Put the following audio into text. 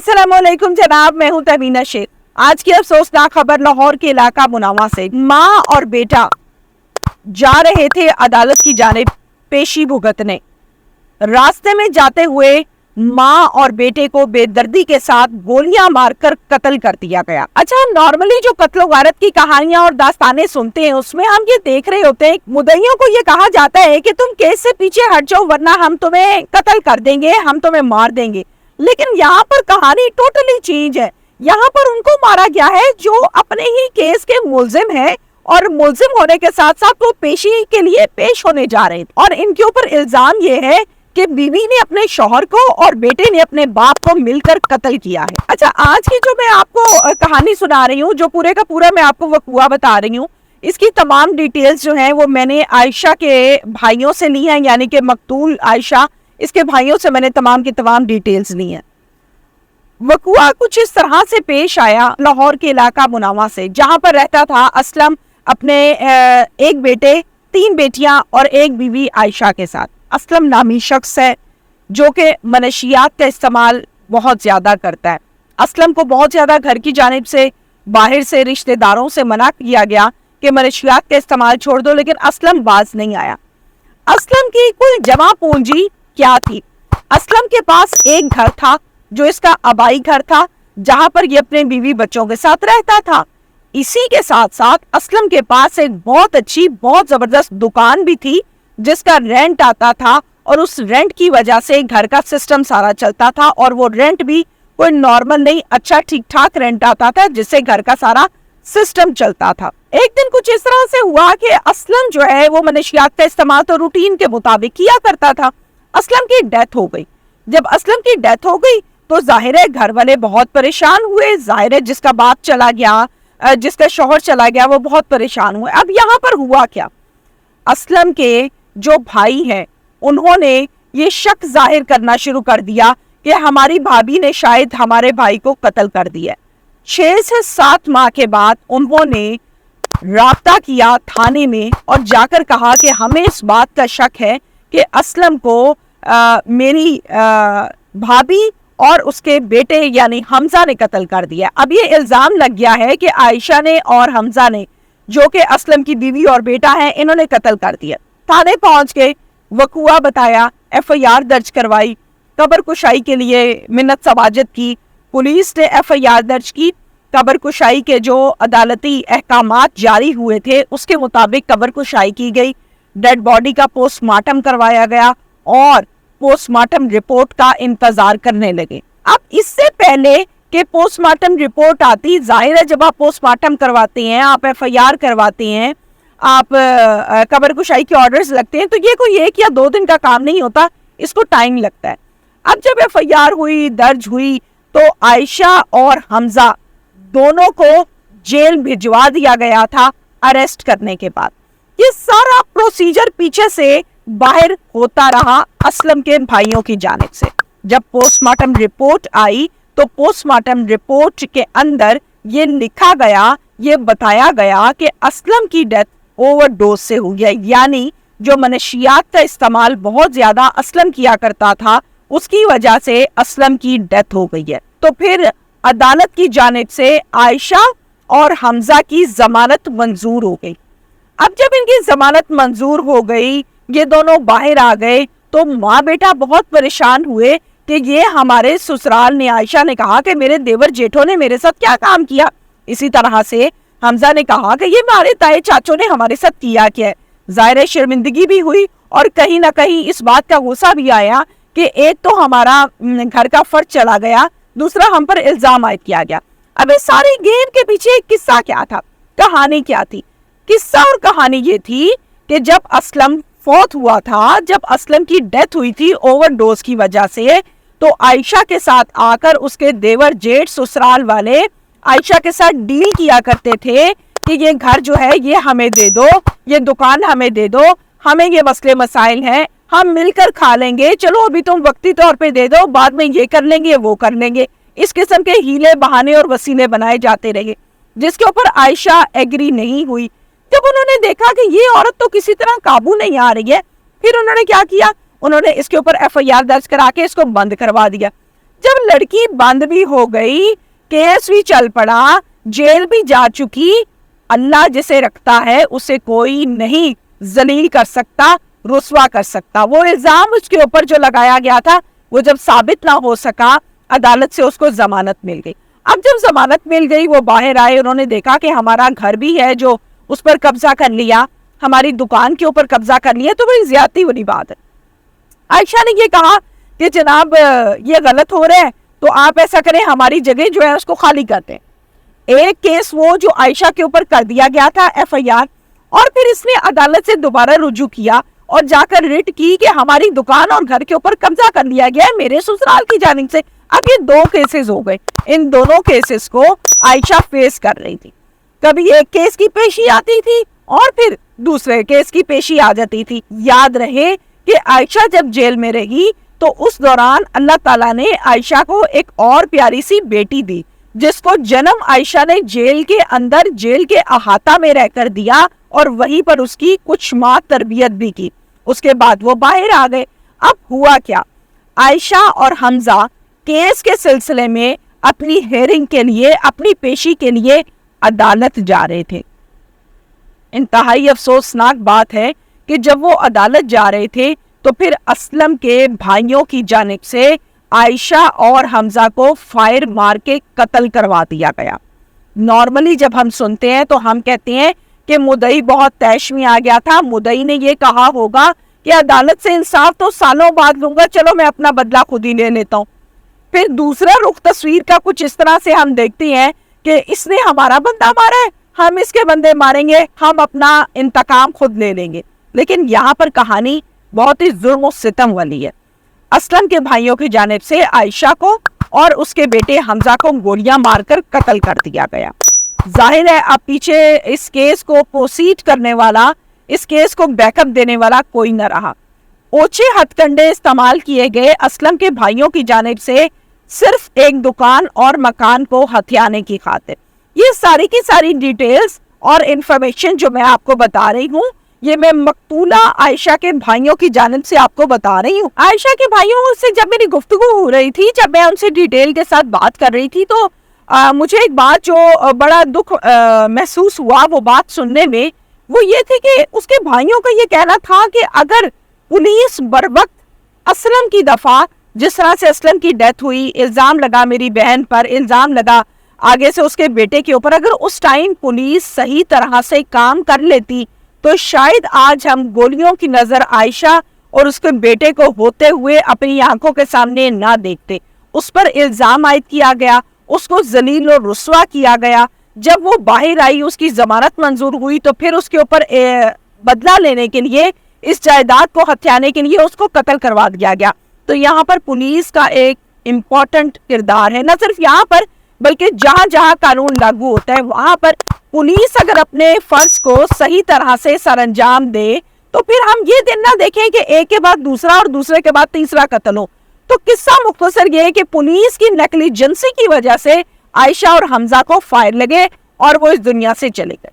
अस्सलाम वालेकुम जनाब, मैं हूं तमीना शेख। आज की अफसोसनाक खबर लाहौर के इलाका मुनावा से। माँ और बेटा जा रहे थे अदालत की जानिब पेशी भुगतने। रास्ते में जाते हुए माँ और बेटे को बेदर्दी के साथ गोलियां मारकर कत्ल कर दिया गया। अच्छा, नॉर्मली जो कत्ल गारत की कहानियां और दास्तानें सुनते हैं उसमें हम ये देख रहे होते हैं, मुद्दइयों को ये कहा जाता है कि तुम केस से पीछे हट जाओ वरना हम तुम्हें कत्ल कर देंगे, हम तुम्हें मार देंगे। लेकिन यहाँ पर कहानी टोटली चेंज है। यहाँ पर उनको मारा गया है जो अपने ही केस के मुल्जिम है और मुल्जिम होने के साथ साथ वो पेशी के लिए पेश होने जा रहे थे। और इनके ऊपर इल्जाम ये है कि बीवी ने अपने शौहर को और बेटे ने अपने बाप को मिलकर कत्ल किया है। अच्छा, आज की जो मैं आपको कहानी सुना रही हूँ, जो पूरे का पूरा मैं आपको वक़ूआ बता रही हूँ, इसकी तमाम डिटेल्स जो हैं वो मैंने आयशा के भाइयों से ली हैं, यानी कि मकतूल आयशा, इसके भाइयों से मैंने तमाम की तमाम डिटेल्स ली हैं। वक़ूआ कुछ इस तरह से पेश आया लाहौर के इलाका मुनावा से, जहां पर रहता था असलम अपने एक बेटे, 3 बेटियां और एक बीवी आयशा के साथ। असलम नामी शख्स है जो कि मनशियात का इस्तेमाल बहुत ज़्यादा करता है। असलम को बहुत ज़्यादा घर की जानिब से, बाहर से, रिश्तेदारों से मना किया गया कि मनशियात का इस्तेमाल छोड़ दो, लेकिन असलम बाज नहीं आया। असलम की कुल जमा पूंजी क्या थी? असलम के पास एक घर था जो इसका आबाई घर था, जहां पर ये अपने बीवी बच्चों के साथ रहता था। इसी के साथ साथ असलम के पास एक बहुत अच्छी, बहुत जबरदस्त दुकान भी थी जिसका रेंट आता था और उस रेंट की वजह से घर का सिस्टम सारा चलता था। और वो रेंट भी कोई नॉर्मल नहीं, अच्छा ठीक ठाक रेंट आता था जिससे घर का सारा सिस्टम चलता था। एक दिन कुछ इस तरह से हुआ कि असलम जो है वो मनशियात का इस्तेमाल तो रूटीन के मुताबिक किया करता था। असलम की डेथ हो गई। जब असलम की डेथ हो गई तो जाहिर है घर वाले बहुत परेशान हुए। जाहिर है जिसका बाप चला गया, जिसका शौहर चला गया, वो बहुत परेशान हुए। अब यहाँ पर हुआ क्या? असलम के जो भाई हैं उन्होंने ये शक जाहिर करना शुरू कर दिया कि हमारी भाभी ने शायद हमारे भाई को कत्ल कर दिया। 6 से 7 माह के बाद उन्होंने राब्ता किया थाने में और जाकर कहा कि हमें इस बात का शक है कि असलम को मेरी भाभी और उसके बेटे यानी हमजा ने कत्ल कर दिया। अब ये इल्जाम लग गया है कि आयशा ने और हमजा ने, जो कि असलम की बीवी और बेटा है, इन्होंने कत्ल कर दिया। थाने पहुंच के वक़ूआ बताया, FIR दर्ज करवाई, कब्र कुशाई के लिए मिन्नत सवाजत की। पुलिस ने FIR दर्ज की। कब्र कुशाई के जो अदालती अहकामात जारी हुए थे उसके मुताबिक कब्र कुशाई की गई। डेड बॉडी का पोस्टमार्टम करवाया गया और पोस्टमार्टम रिपोर्ट का इंतजार करने लगे। अब इससे पहले कि पोस्टमार्टम रिपोर्ट आती, जाहिर है जब आप पोस्टमार्टम करवाते हैं, आप FIR करवाते हैं, आप कब्र कुशाई के ऑर्डर्स लगते हैं, तो ये कोई 1 या 2 दिन का काम नहीं होता, इसको टाइम लगता है। अब जब FIR हुई, दर्ज हुई, तो आयशा और हमजा दोनों को जेल भिजवा दिया गया था अरेस्ट करने के बाद। ये सारा प्रोसीजर पीछे से बाहर होता रहा असलम के भाइयों की जानिब से। जब पोस्टमार्टम रिपोर्ट आई तो पोस्टमार्टम रिपोर्ट के अंदर ये लिखा गया, ये बताया गया कि असलम की डेथ ओवरडोज से हुई है, यानी जो मनशियात का इस्तेमाल बहुत ज्यादा असलम किया करता था उसकी वजह से असलम की डेथ हो गई है। तो फिर अदालत की जानिब से आयशा और हमजा की जमानत मंजूर हो गई। अब जब इनकी जमानत मंजूर हो गई, ये दोनों बाहर आ गए, तो माँ बेटा बहुत परेशान हुए कि ये हमारे ससुराल ने, आयशा ने कहा कि मेरे देवर जेठों ने मेरे साथ क्या काम किया। इसी तरह से हमजा ने कहा कि ये हमारे ताए चाचों ने हमारे साथ किया क्या है। ज़ाहिर शर्मिंदगी भी हुई और कहीं ना कहीं इस बात का गुस्सा भी आया कि एक तो हमारा घर का फर्ज चला गया, दूसरा हम पर इल्जाम आयद किया गया। अब इस सारी गेम के पीछे एक किस्सा क्या था, कहानी क्या थी? किस्सा और कहानी ये थी कि जब असलम फौत हुआ था, जब असलम की डेथ हुई थी ओवरडोज की वजह से, तो आयशा के साथ आकर उसके देवर जेठ ससुराल वाले आयशा के साथ डील किया करते थे कि ये घर जो है ये हमें दे दो, ये दुकान हमें दे दो, हमें ये मसले मसाइल हैं, हम मिलकर खा लेंगे, चलो अभी तुम वक्ती तौर पे दे दो, बाद में ये कर लेंगे, वो कर लेंगे। इस किस्म के हीले बहाने और वसीले बनाए जाते रहे, जिसके ऊपर आयशा एग्री नहीं हुई। जब उन्होंने देखा कि ये औरत तो किसी तरह काबू नहीं आ रही है, फिर उन्होंने क्या किया, उन्होंने इसके ऊपर FIR दर्ज करा के इसको बंद करवा दिया। جب لڑکی بند بھی ہو گئی، کیس بھی چل پڑا، جیل بھی جا چکی، اللہ جسے رکھتا ہے اسے کوئی نہیں ذلیل کر سکتا، رسوا کر سکتا۔ وہ الزام اس کے اوپر جو لگایا گیا تھا وہ جب ثابت نہ ہو سکا، عدالت سے اس کو ضمانت مل گئی۔ اب جب ضمانت مل گئی، وہ باہر آئے، انہوں نے دیکھا کہ ہمارا گھر بھی ہے جو اس پر قبضہ کر لیا، ہماری دکان کے اوپر قبضہ کر لیا، تو بڑی زیادتی والی بات ہے۔ عائشہ نے یہ کہا کہ جناب یہ غلط ہو رہا ہے، تو آپ ایسا کریں، ہماری جگہ جو ہے اس کو خالی کرتے ہیں۔ ایک کیس وہ جو عائشہ کے اوپر کر دیا گیا تھا FIR، اور پھر اس نے عدالت سے دوبارہ رجوع کیا اور جا کر ریٹ کی کہ ہماری دکان اور گھر کے اوپر قبضہ کر لیا گیا ہے میرے سسرال کی جانب سے۔ اب یہ دو کیسز ہو گئے، ان دونوں کیسز کو عائشہ فیس کر رہی تھی۔ کبھی ایک کیس کی پیشی آتی تھی اور پھر دوسرے کیس کی پیشی آ جاتی تھی۔ یاد رہے کہ عائشہ جب جیل میں رہی تو اس دوران اللہ تعالیٰ نے عائشہ کو ایک اور پیاری سی بیٹی دی، جس کو جنم عائشہ نے جیل کے اندر، جیل کے احاطہ میں رہ کر دیا، اور وہیں پر اس کی کچھ ماہ تربیت بھی کی۔ اس کے بعد وہ باہر آ گئے۔ اب ہوا کیا، عائشہ اور حمزہ کیس کے سلسلے میں اپنی ہیئرنگ کے لیے، اپنی پیشی کے لیے عدالت جا رہے تھے۔ انتہائی افسوسناک بات ہے کہ جب وہ عدالت جا رہے تھے تو پھر اسلم کے بھائیوں کی جانب سے عائشہ اور حمزہ کو فائر مار کے قتل کروا دیا گیا۔ نارملی جب ہم سنتے ہیں تو ہم کہتے ہیں کہ مدعی بہت طیش میں آ گیا تھا، مدعی نے یہ کہا ہوگا کہ عدالت سے انصاف تو سالوں بعد لوں گا، چلو میں اپنا بدلہ خود ہی لے لیتا ہوں۔ پھر دوسرا رخ تصویر کا کچھ اس طرح سے ہم دیکھتے ہیں کہ اس نے ہمارا بندہ مارا ہے، ہم اس کے بندے ماریں گے، ہم اپنا انتقام خود لے لیں گے۔ لیکن یہاں پر کہانی بہت ہی ظلم و ستم والی ہے۔ اسلم کے بھائیوں کی جانب سے عائشہ کو اور اس کے بیٹے حمزہ کو گولیاں مار کر قتل کر دیا گیا۔ ظاہر ہے اب پیچھے اس کیس کو پروسیڈ کرنے والا، اس کیس کو بیک اپ دینے والا کوئی نہ رہا۔ اوچھے ہتھ کنڈے استعمال کیے گئے اسلم کے بھائیوں کی جانب سے صرف ایک دکان اور مکان کو ہتھیانے کی خاطر۔ یہ ساری کی ساری ڈیٹیلز اور انفارمیشن جو میں آپ کو بتا رہی ہوں، یہ میں مقتولہ عائشہ کے بھائیوں کی جانب سے آپ کو بتا رہی ہوں۔ عائشہ کے بھائیوں سے جب میری گفتگو ہو رہی تھی، جب میں ان سے ڈیٹیل کے ساتھ بات کر رہی تھی، تو مجھے ایک بات جو بڑا دکھ محسوس ہوا وہ بات سننے میں، وہ یہ تھی کہ اس کے بھائیوں کا یہ کہنا تھا کہ اگر پولیس بر وقت اسلم کی دفعہ، جس طرح سے اسلم کی ڈیتھ ہوئی، الزام لگا میری بہن پر، الزام لگا آگے سے اس کے بیٹے کے اوپر، اگر اس ٹائم پولیس صحیح طرح سے کام کر لیتی تو شاید آج ہم گولیوں کی نظر عائشہ اور اس کے بیٹے کو ہوتے ہوئے اپنی آنکھوں کے سامنے نہ دیکھتے۔ اس پر الزام عائد کیا گیا، اس کو ذلیل و رسوا کیا گیا۔ جب وہ باہر آئی، اس کی ضمانت منظور ہوئی، تو پھر اس کے اوپر بدلہ لینے کے لیے، اس جائیداد کو ہتھیانے کے لیے اس کو قتل کروا دیا گیا۔ تو یہاں پر پولیس کا ایک امپورٹنٹ کردار ہے، نہ صرف یہاں پر بلکہ جہاں جہاں قانون لاگو ہوتا ہے وہاں پر پولیس اگر اپنے فرض کو صحیح طرح سے سر انجام دے تو پھر ہم یہ دن نہ دیکھیں کہ ایک کے بعد دوسرا اور دوسرے کے بعد تیسرا قتل ہو۔ تو قصہ مختصر یہ ہے کہ پولیس کی نیگلیجنسی کی وجہ سے عائشہ اور حمزہ کو فائر لگے اور وہ اس دنیا سے چلے گئے۔